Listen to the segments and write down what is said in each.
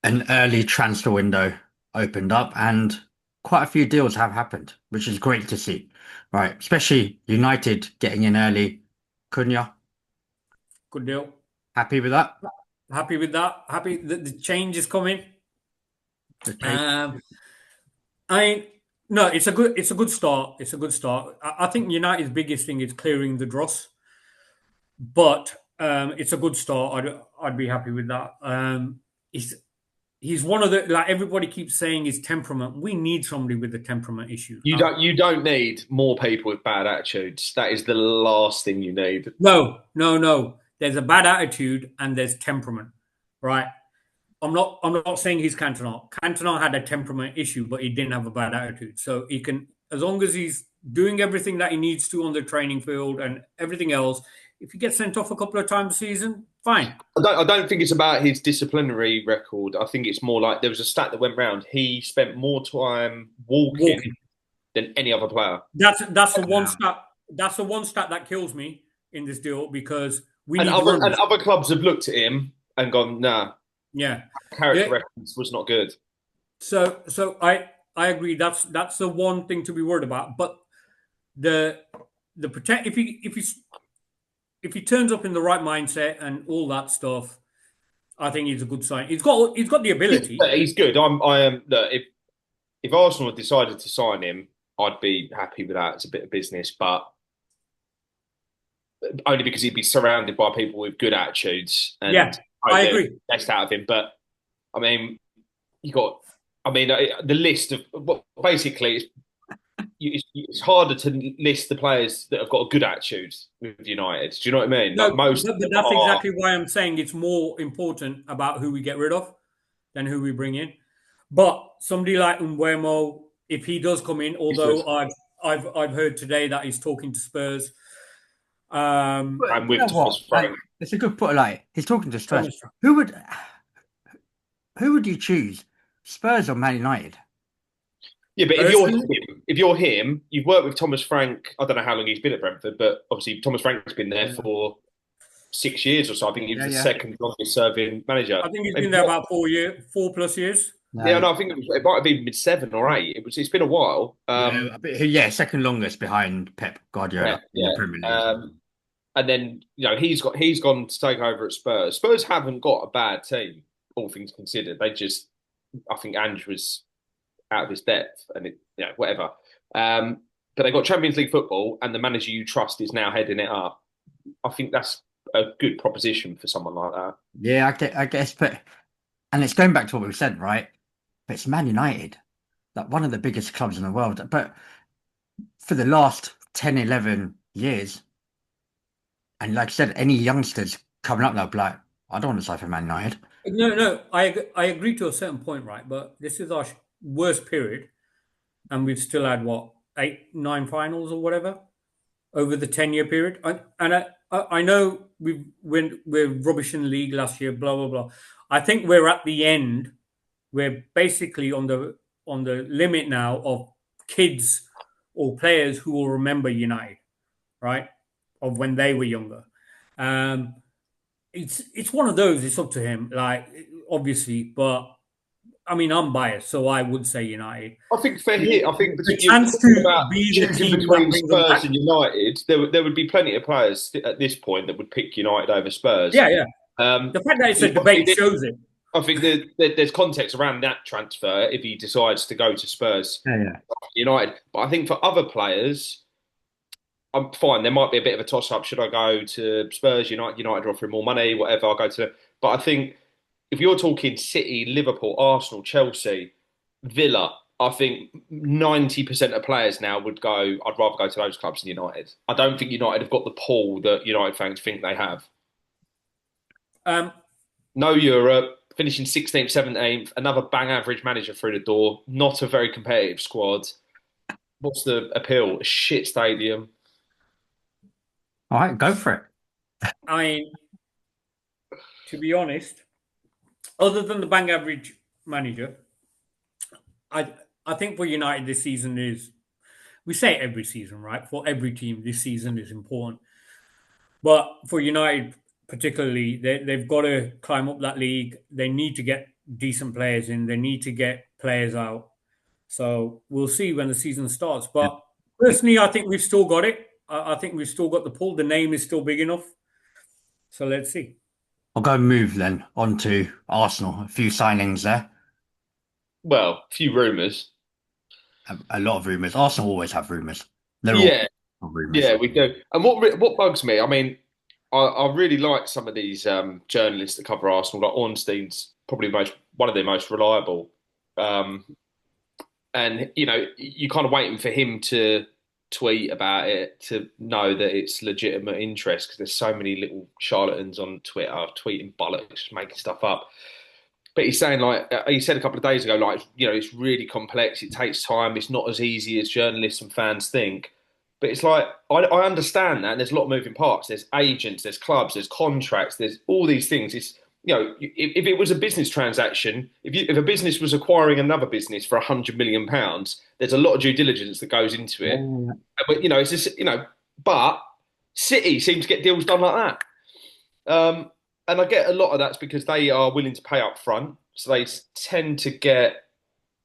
an early transfer window opened up and quite a few deals have happened, which is great to see, right? Especially United getting in early. Cunha, Good deal. happy with that? Happy with that. Happy that the change is coming. The change. Um, I no, it's a good start. It's a good start. I think United's biggest thing is clearing the dross, but it's a good start. I'd be happy with that. He's he's one of the like everybody keeps saying his temperament. We need somebody with a temperament issue. You don't need more people with bad attitudes. That is the last thing you need. No, no, no. There's a bad attitude and there's temperament, right? I'm not saying he's Cantona. Cantona had a temperament issue, but he didn't have a bad attitude. So he can, as long as he's doing everything that he needs to on the training field and everything else, if he gets sent off a couple of times a season, fine. I don't think it's about his disciplinary record. I think it's more like there was a stat that went round. He spent more time walking Walking. than any other player. That's the one Wow. stat. That's the one stat that kills me in this deal because we And need other runners. clubs have looked at him and gone, nah, Yeah, character yeah. reference was not good. So I agree. That's the one thing to be worried about. But the the protect if he turns up in the right mindset and all that stuff, I think he's a good sign. He's got the ability. He's good. I am. Look, if Arsenal had decided to sign him, I'd be happy with that. It's a bit of business, but only because he'd be surrounded by people with good attitudes and Yeah, hope I they're agree. best out of him. But I mean, you got. I mean, the list of well, basically it's harder to list the players that have got a good attitude with United. Do you know what I mean? No, Like most but that's are. exactly why I'm saying it's more important about who we get rid of than who we bring in. But somebody like Umwemo, if he does come in, although I've heard today that he's talking to Spurs. But And you with know what? Thomas Like, Frank. it's a good point. Like, he's talking to Spurs. Thomas. Who would who would you choose? Spurs or Man United? Yeah, but Personally, if you're him, you've worked with Thomas Frank. I don't know how long he's been at Brentford, but obviously Thomas Frank's been there Yeah, for 6 years or so. I think he was yeah, the yeah. second longest serving manager. I think he's been Maybe there not. about 4+ years. Yeah, No, no, I think it might have even been 7 or 8. It's been a while. yeah, yeah, second longest behind Pep Yeah, Guardiola in the yeah. Premier League. And then he's gone to take over at Spurs. Spurs haven't got a bad team, all things considered. I think Ange was out of his depth, and whatever. But they got Champions League football, and the manager you trust is now heading it up. I think that's a good proposition for someone like that. Yeah, I guess, but and it's going back to what we said, right? But it's Man United, like one of the biggest clubs in the world. But for the last 10, 11 years, and like I said, any youngsters coming up, they'll be like, I don't want to sign for Man United. No, no, I agree to a certain point, right? But this is our worst period, and we've still had what 8, 9 finals or whatever over the 10-year period. I know we're rubbish in the league last year. Blah blah blah. I think we're at the end. We're basically on the limit now of kids or players who will remember United, right? Of when they were younger. Um, it's one of those. It's up to him, like obviously, but I mean, I'm biased, so I would say United. I think for The, here, I think the you're chance talking to about be the choosing team that between brings them Spurs back. and United. There would be plenty of players at this point that would pick United over Spurs. Yeah, yeah. Um, The fact that it's a debate obviously, shows it. I think there's context around that transfer if he decides to go to Spurs, Yeah, yeah. United. But I think for other players, I'm fine. There might be a bit of a toss up. Should I go to Spurs, United are offering more money, whatever? I'll go to. But I think if you're talking City, Liverpool, Arsenal, Chelsea, Villa, I think 90% of players now would go, I'd rather go to those clubs than United. I don't think United have got the pull that United fans think they have. Um, No Europe, finishing 16th, 17th, another bang average manager through the door, not a very competitive squad. What's the appeal? A shit stadium. All right, go for it. I mean, to be honest, other than the bang average manager, I I think for United this season is we say it every season, right? For every team, this season is important. But for United, particularly, they've got to climb up that league. They need to get decent players in. They need to get players out. So we'll see when the season starts. Yeah. But personally, I think we've still got it. I think we've still got the pull. The name is still big enough. So let's see. I'll go and move then on to Arsenal. A few signings there. Well, a few rumours. A lot of rumours. Arsenal always have rumours. They're Yeah, all rumours. yeah, we do. And what bugs me, I mean, I really like some of these journalists that cover Arsenal. Like Ornstein's probably one of the most reliable. Um, and you kind of waiting for him to tweet about it to know that it's legitimate interest because there's so many little charlatans on Twitter tweeting bollocks, making stuff up. But he's saying, like he said a couple of days ago, like it's really complex. It takes time. It's not as easy as journalists and fans think. But it's like I understand that, and there's a lot of moving parts. There's agents, there's clubs, there's contracts, there's all these things. It's if it was a business transaction, if a business was acquiring another business for £100 million, there's a lot of due diligence that goes into it. But it's just but City seem to get deals done like that. And I get a lot of that's because they are willing to pay up front. So they tend to get,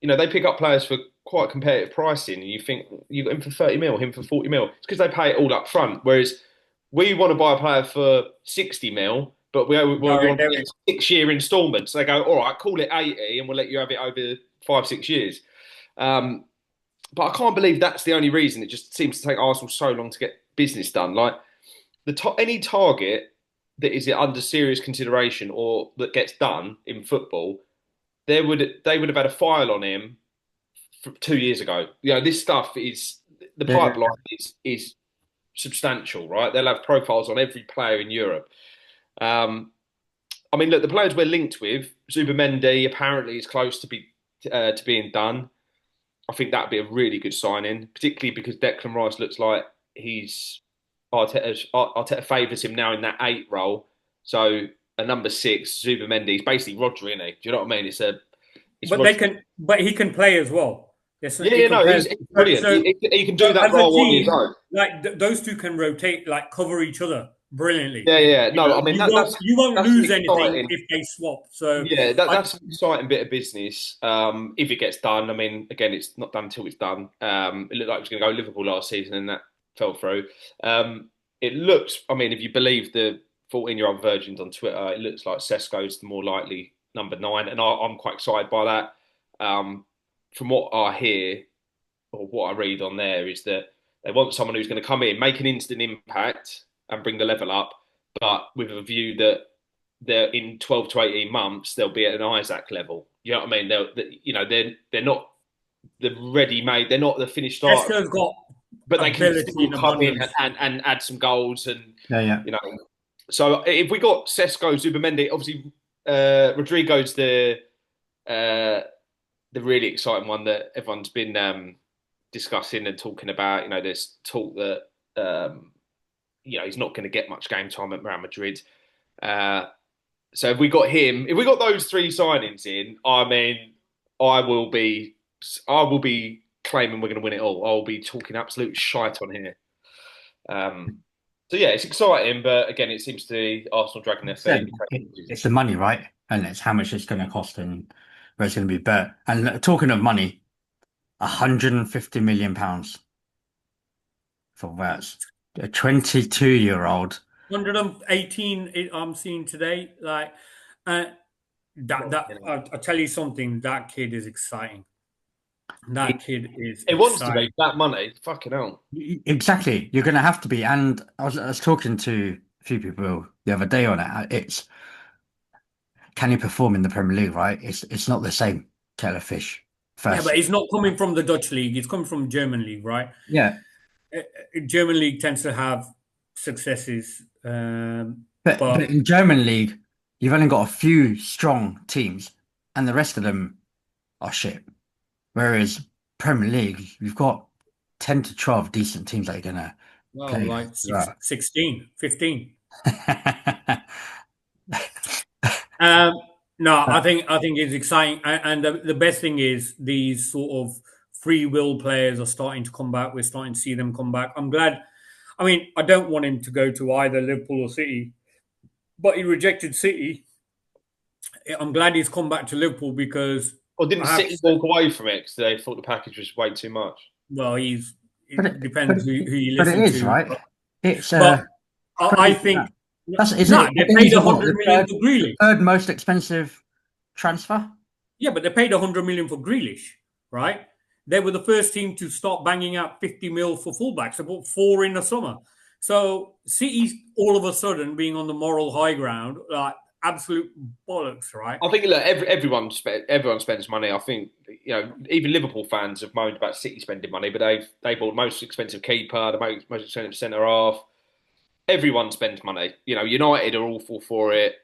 they pick up players for quite competitive pricing. And you think, you got him for 30 mil, him for 40 mil. It's because they pay it all up front. Whereas we want to buy a player for 60 mil, but we want to pay 6-year instalments. So they go, all right, call it 80 and we'll let you have it over 5-6 years. But I can't believe that's the only reason. It just seems to take Arsenal so long to get business done. Like any target that is under serious consideration or that gets done in football, they would have had a file on him 2 years ago. This stuff is the pipeline is substantial, right? They'll have profiles on every player in Europe. I mean, look, the players we're linked with, Zubimendi apparently is close to being done. I think that'd be a really good signing, particularly because Declan Rice looks like Arteta favours him now in that 8 role. So a number 6, Zubimendi, is basically Rodri, isn't he? Do you know what I mean? But he can play as well. He's brilliant. So, he can do that role on his own. Like those two can rotate, like cover each other brilliantly. Yeah. No, I mean you won't lose anything if they swap. So yeah, that's an exciting bit of business. If it gets done, I mean, again, it's not done until it's done. It looked like it was going to go Liverpool last season, and that fell through. It looks, I mean, if you believe the 14-year-old virgins on Twitter, it looks like Sesko's the more likely number 9, and I'm quite excited by that. From what I hear or what I read on there is that they want someone who's going to come in, make an instant impact, and bring the level up, but with a view that they're in 12 to 18 months they'll be at an Isaac level. You know what I mean? They're not the ready-made. They're not the finished starter. Sesko's got. But they can still come in and add some goals and So if we got Sesko, Zubimendi, obviously Rodrigo's the really exciting one that everyone's been discussing and talking about. There's talk that he's not going to get much game time at Real Madrid. So if we got him, if we got those 3 signings in, I mean, I will be claiming we're going to win it all. I'll be talking absolute shite on here. So yeah, it's exciting, but again, it seems to be Arsenal dragging their feet. It's the money, right? And it's how much it's going to cost and where it's going to be bet. And talking of money, £150 million for that. A 22-year-old. 118 I'm seeing today. Like I tell you something, that kid is exciting. That kid is. It wants to be that money. Fucking hell. Exactly. You're going to have to be. And I was talking to a few people the other day on it. It's can he perform in the Premier League? Right. It's not the same kettle of fish. First. Yeah, but he's not coming from the Dutch league. He's coming from German league, right? Yeah. German league tends to have successes, but in German league, you've only got a few strong teams, and the rest of them are shit. Whereas Premier League, you've got 10 to 12 decent teams that you're gonna play. Like 16, 15. No, I think it's exciting, and the best thing is these sort of free will players are starting to come back. We're starting to see them come back. I'm glad. I mean, I don't want him to go to either Liverpool or City, but he rejected City. I'm glad he's come back to Liverpool because Or didn't I have City to say, walk away from it because they thought the package was way too much? well, But it depends who you but it listen is to. right. It's But I crazy. think That's is no, it? they It paid is what 100 million for the Grealish. third most expensive transfer. Yeah, but they paid 100 million for Grealish, right? They were the first team to start banging out 50 mil for fullbacks. They bought 4 in the summer. So City's all of a sudden being on the moral high ground, like absolute bollocks, right? I think look, everyone spends money. I think even Liverpool fans have moaned about City spending money, but they bought the most expensive keeper, the most expensive centre half. Everyone spends money. United are awful for it.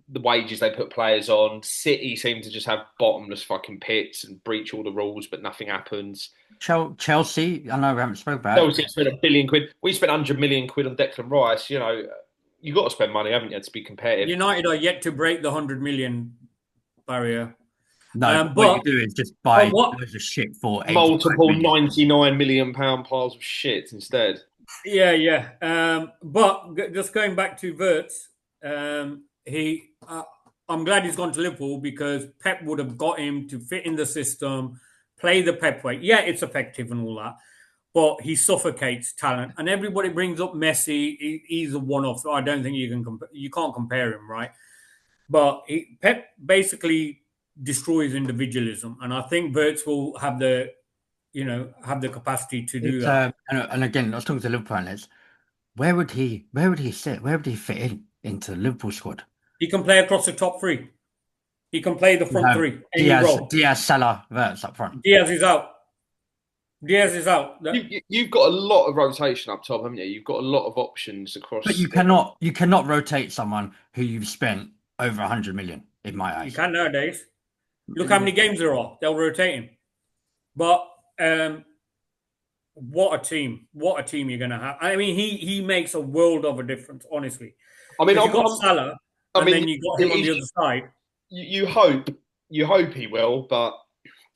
The wages they put players on. City seem to just have bottomless fucking pits and breach all the rules, but nothing happens. Chelsea, I know we haven't spoke about Chelsea it. spent £1 billion. We spent 100 million quid on Declan Rice. You got to spend money, haven't you, to be competitive? United are yet to break the 100 million barrier. No, but what you do is just buy loads of shit for multiple 85 million. £99 million piles of shit instead. Yeah. But just going back to Wirtz, I'm glad he's gone to Liverpool because Pep would have got him to fit in the system, play the Pep way. Yeah, it's effective and all that, but he suffocates talent. And everybody brings up Messi. He's a one-off. So I don't think you can't compare him, right? But Pep basically destroys individualism, and I think Wirtz will have the capacity to do that. And again, I was talking to Liverpool fans. Where would he sit? Where would he fit into the Liverpool squad? He can play across the top three. He can play the front three. Any role. Diaz, Salah, Wirtz up front. Diaz is out. You've got a lot of rotation up top, haven't you? You've got a lot of options across. But you cannot rotate someone who you've spent over 100 million, in my eyes. You can nowadays. Look how many games there are. They'll rotate him. But what a team! What a team you're going to have. I mean, he makes a world of a difference, honestly. I mean, you've got Salah, then you got him on the other side. You hope he will, but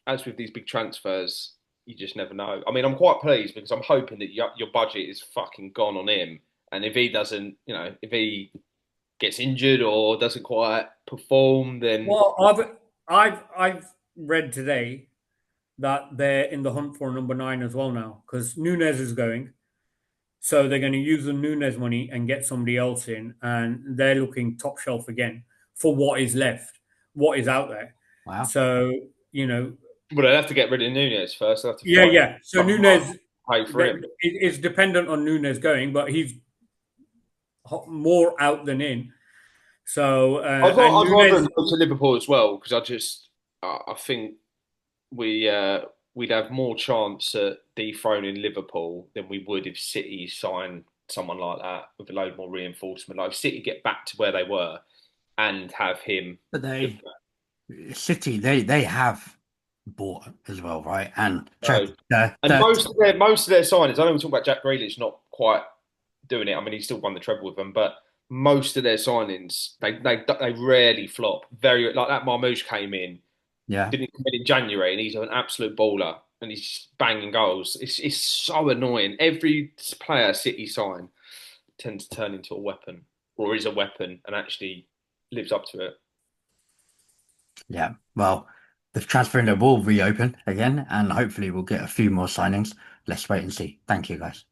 as with these big transfers, you just never know. I mean, I'm quite pleased because I'm hoping that your budget is fucking gone on him, and if he doesn't, if he gets injured or doesn't quite perform, then I've read today that they're in the hunt for number 9 as well now because Nunes is going. So they're going to use the Nunes money and get somebody else in, and they're looking top shelf again for what is left, what is out there. Wow. So, well, they'll have to get rid of Nunes first. Yeah. So Nunes pay for him. It's dependent on Nunes going, but he's more out than in. So I'd rather him go to Liverpool as well because I think we'd have more chance at dethroning Liverpool than we would if City signed someone like that with a load more reinforcement. Like if City get back to where they were and have him. But City, they have bought as well, right? And most of their signings, I know we talk about Jack Grealish not quite doing it. I mean, he still won the treble with them, but most of their signings, they rarely flop. Very like that Marmoush came in. Yeah. Didn't come in January, and he's an absolute baller, and he's just banging goals. It's so annoying. Every player City sign tends to turn into a weapon, or is a weapon, and actually lives up to it. Yeah. Well, the transfer window will reopen again, and hopefully we'll get a few more signings. Let's wait and see. Thank you, guys.